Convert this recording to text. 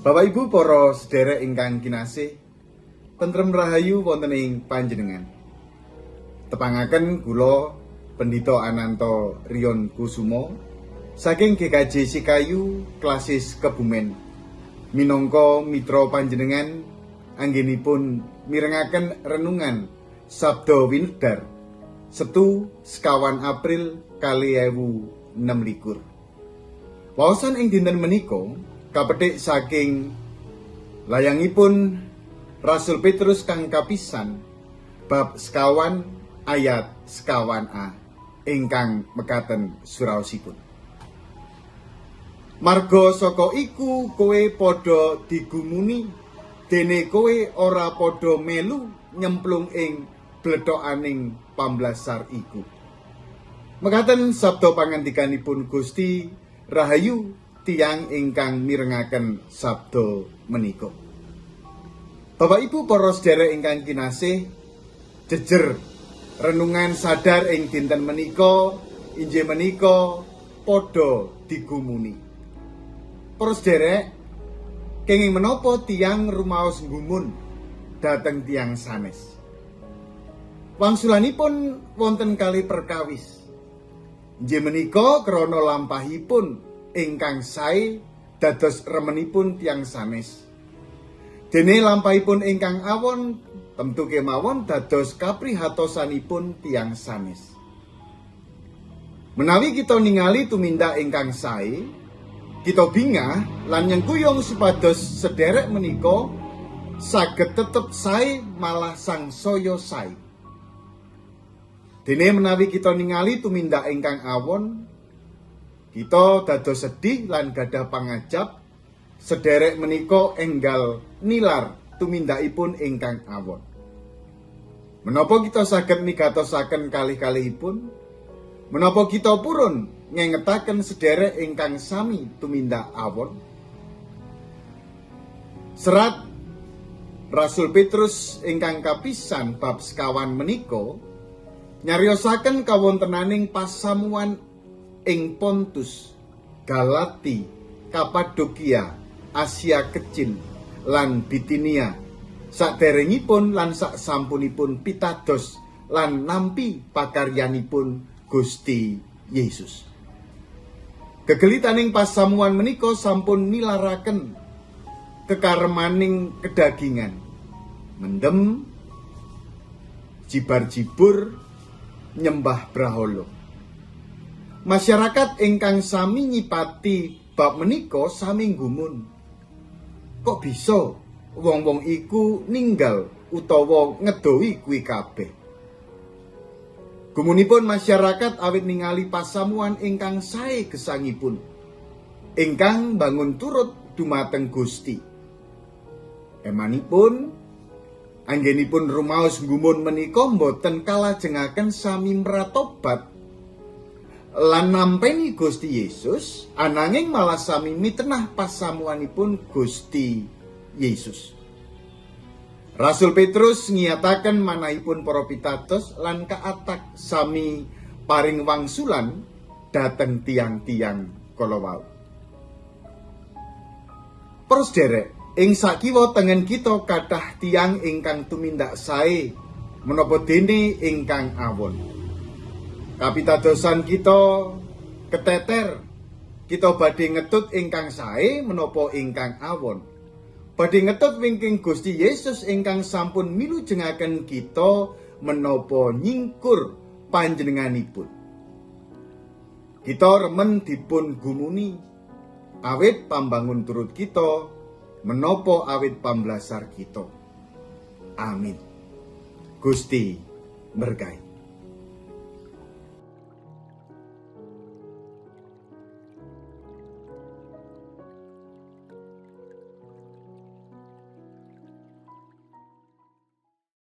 Bapak Ibu para sedherek ingkang kinasih, tentrem rahayu wonten ing panjenengan. Tepangaken kula Pendhita Ananto Riyon Kusumo saking GKJ Sikayu Klasis Kebumen. Minangka mitra panjenengan anggenipun mirengaken renungan Sabda Winedar Setu sekawan April 2026. Waosan ing dinten menika kapetik saking layangipun Rasul Petrus kang kapisan bab sekawan ayat sekawan A ingkang mekaten suraosipun. Marga saka iku kowe padha digumuni dene kowe ora padha melu nyemplung ing blethokaning pamblasar iku. Mekaten sabda pangandikanipun Gusti. Rahayu tiyang ingkang mirengaken sabda menika. Bapak Ibu para sedherek ingkang kinasih, jejer renungan sadar ing dinten menika inggih menika padha digumuni. Para sedherek, kenging menapa tiyang rumaos nggumun dhateng tiyang sanes? Wangsulanipun wonten kalih perkawis. Inggih menika krana lampahipun ingkang sae dados remenipun tiyang sanes. Dene lampahipun ingkang awon temtu kemawon dados kaprihatosanipun tiyang sanes. Menawi kita ningali tumindak ingkang sae, kita bingah lan nyengkuyung supados sederek menika saged tetep sae malah sangsaya sae. Dene menawi kita ningali tumindak ingkang awon, kita dados sedih lan gadah pangajab sederek menika enggal nilar tumindakipun ingkang awon. Menapa kita saged migatosaken kalih-kalihipun? Menapa kita purun ngengetaken sederek ingkang sami tumindak awon? Serat Rasul Petrus ingkang kapisan bab sekawan menika nyariosaken kawontenaning pasamuan ing Pontus, Galati, Kapadokia, Asia Kecil, lan Bitinia, saderengipun lan sak sampunipun pitados lan nampi pakaryanipun Gusti Yesus. Kegelitaning pasamuan menika sampun nilaraken kekaremaning kedagingan, mendem, jibar-jibur, nyembah brahala. Masyarakat ingkang sami nyipati bab menika sami nggumun. Kok bisa wong-wong iku ninggal utawa ngedohi kuwi kabeh? Gumunipun masyarakat awit ningali pasamuan ingkang sae gesangipun, ingkang bangun turut dumateng Gusti. Emanipun anggenipun rumaos nggumun menika boten kalajengaken sami mratobat lan nampeni Gusti Yesus, ananging malah sami mitenah pasamuanipun Gusti Yesus. Rasul Petrus ngiyataken manahipun para pitados lan kaatak sami paring wangsulan dhateng tiang-tiang kala wau. Para sedherek, ing sakiwa tengen kita kathah tiang ingkang tumindak sae menapa dene ingkang awon. Kapitadosan kita keteter, kita badhe ngetut ingkang sae menapa ingkang awon. Badhe ngetut wingking Gusti Yesus ingkang sampun milujengaken kita menapa nyingkur panjenenganipun. Kita remen dipun gumuni awit pambangun turut kita menapa awit pamblasar kita. Amin. Gusti berkahi.